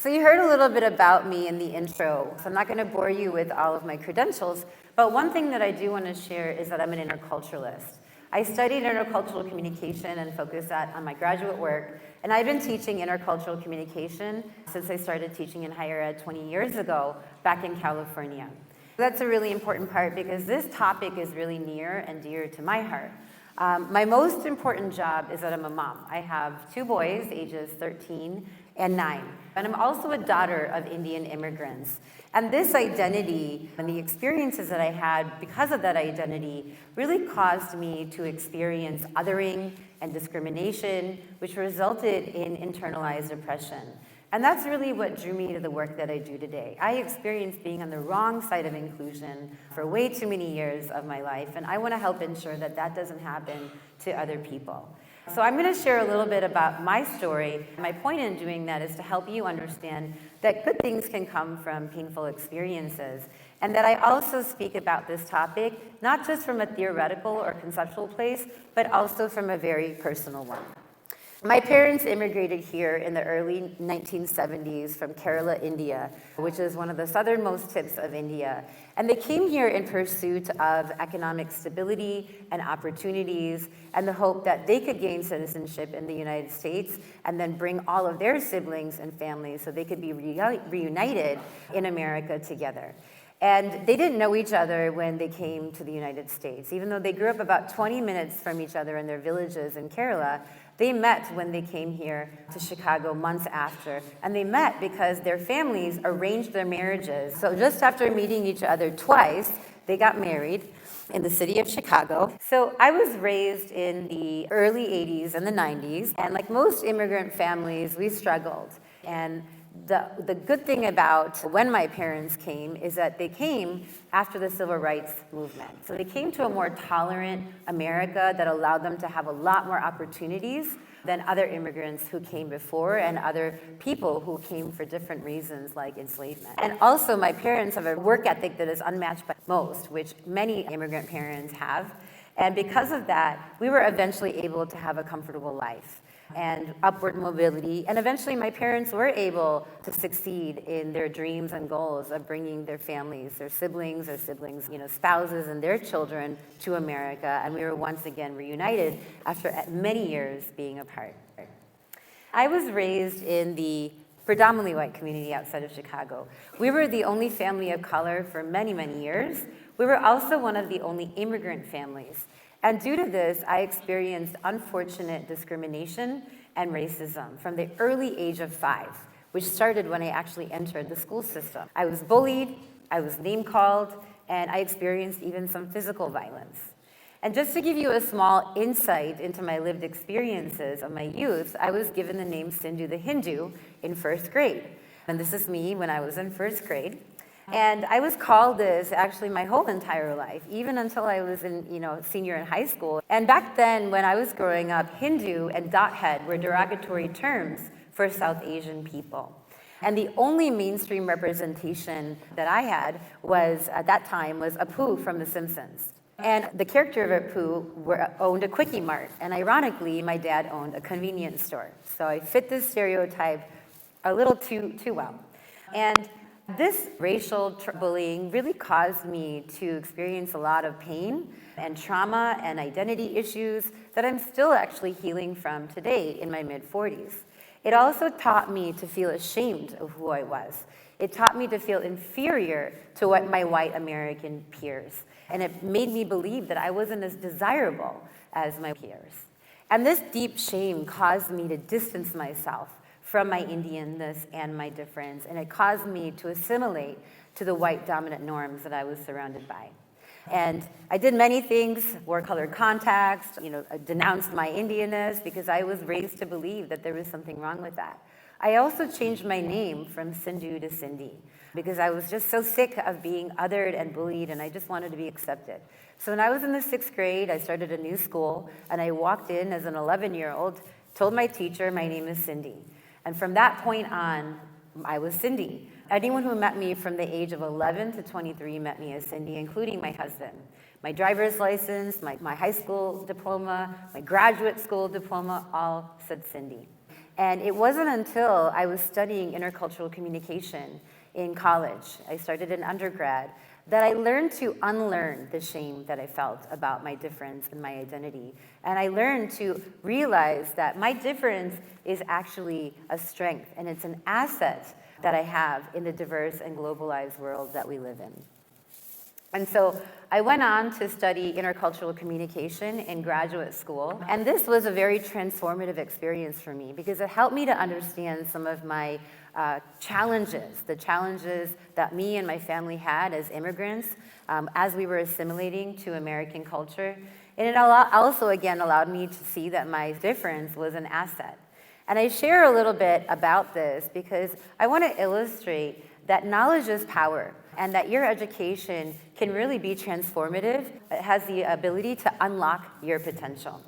So you heard a little bit about me in the intro, so I'm not going to bore you with all of my credentials, but one thing that I do want to share is that I'm an interculturalist. I studied intercultural communication and focused that on my graduate work, and I've been teaching intercultural communication since I started teaching in higher ed 20 years ago back in California. That's a really important part because this topic is really near and dear to my heart. My most important job is that I'm a mom. I have 2 boys, ages 13 and 9. And I'm also a daughter of Indian immigrants. And this identity and the experiences that I had because of that identity really caused me to experience othering and discrimination, which resulted in internalized oppression. And that's really what drew me to the work that I do today. I experienced being on the wrong side of inclusion for way too many years of my life, and I want to help ensure that that doesn't happen to other people. So I'm going to share a little bit about my story. My point in doing that is to help you understand that good things can come from painful experiences, and that I also speak about this topic not just from a theoretical or conceptual place, but also from a very personal one. My parents immigrated here in the early 1970s from Kerala, India, which is one of the southernmost tips of India. And they came here in pursuit of economic stability and opportunities and the hope that they could gain citizenship in the United States and then bring all of their siblings and families so they could be reunited in America together. And they didn't know each other when they came to the United States. Even though they grew up about 20 minutes from each other in their villages in Kerala, they met when they came here to Chicago months after. And they met because their families arranged their marriages. So just after meeting each other twice, they got married in the city of Chicago. So I was raised in the early 80s and the 90s. And like most immigrant families, we struggled. And the good thing about when my parents came is that they came after the civil rights movement. So they came to a more tolerant America that allowed them to have a lot more opportunities than other immigrants who came before and other people who came for different reasons like enslavement. And also my parents have a work ethic that is unmatched by most, which many immigrant parents have. And because of that, we were eventually able to have a comfortable life and upward mobility. And eventually my parents were able to succeed in their dreams and goals of bringing their families, their siblings, spouses and their children to America. And we were once again reunited after many years being apart. I was raised in the predominantly white community outside of Chicago. We were the only family of color for many, many years. We were also one of the only immigrant families. And due to this, I experienced unfortunate discrimination and racism from the early age of 5, which started when I actually entered the school system. I was bullied, I was name-called, and I experienced even some physical violence. And just to give you a small insight into my lived experiences of my youth, I was given the name Cindu the Hindu in 1st grade. And this is me when I was in 1st grade. And I was called this actually my whole entire life, even until I was in, senior in high school. And back then, when I was growing up, Hindu and dothead were derogatory terms for South Asian people. And the only mainstream representation that I had was, at that time, was Apu from The Simpsons. And the character of Apu owned a Quickie Mart. And ironically, my dad owned a convenience store. So I fit this stereotype a little too well. And this racial bullying really caused me to experience a lot of pain and trauma and identity issues that I'm still actually healing from today in my mid-40s. It also taught me to feel ashamed of who I was. It taught me to feel inferior to what my white American peers. And it made me believe that I wasn't as desirable as my peers. And this deep shame caused me to distance myself from my Indianness and my difference, and it caused me to assimilate to the white dominant norms that I was surrounded by. And I did many things, wore colored contacts, denounced my Indianness because I was raised to believe that there was something wrong with that. I also changed my name from Cindu to Cindy because I was just so sick of being othered and bullied, and I just wanted to be accepted. So when I was in the 6th grade, I started a new school, and I walked in as an 11-year-old, told my teacher my name is Cindy. And from that point on, I was Cindy. Anyone who met me from the age of 11 to 23 met me as Cindy, including my husband. My driver's license, my high school diploma, my graduate school diploma, all said Cindy. And it wasn't until I was studying intercultural communication in college, I started in undergrad, that I learned to unlearn the shame that I felt about my difference and my identity. And I learned to realize that my difference is actually a strength, and it's an asset that I have in the diverse and globalized world that we live in. And so I went on to study intercultural communication in graduate school. And this was a very transformative experience for me because it helped me to understand some of my challenges, the challenges that me and my family had as immigrants as we were assimilating to American culture. And it also, again, allowed me to see that my difference was an asset. And I share a little bit about this because I want to illustrate that knowledge is power, and that your education can really be transformative. It has the ability to unlock your potential.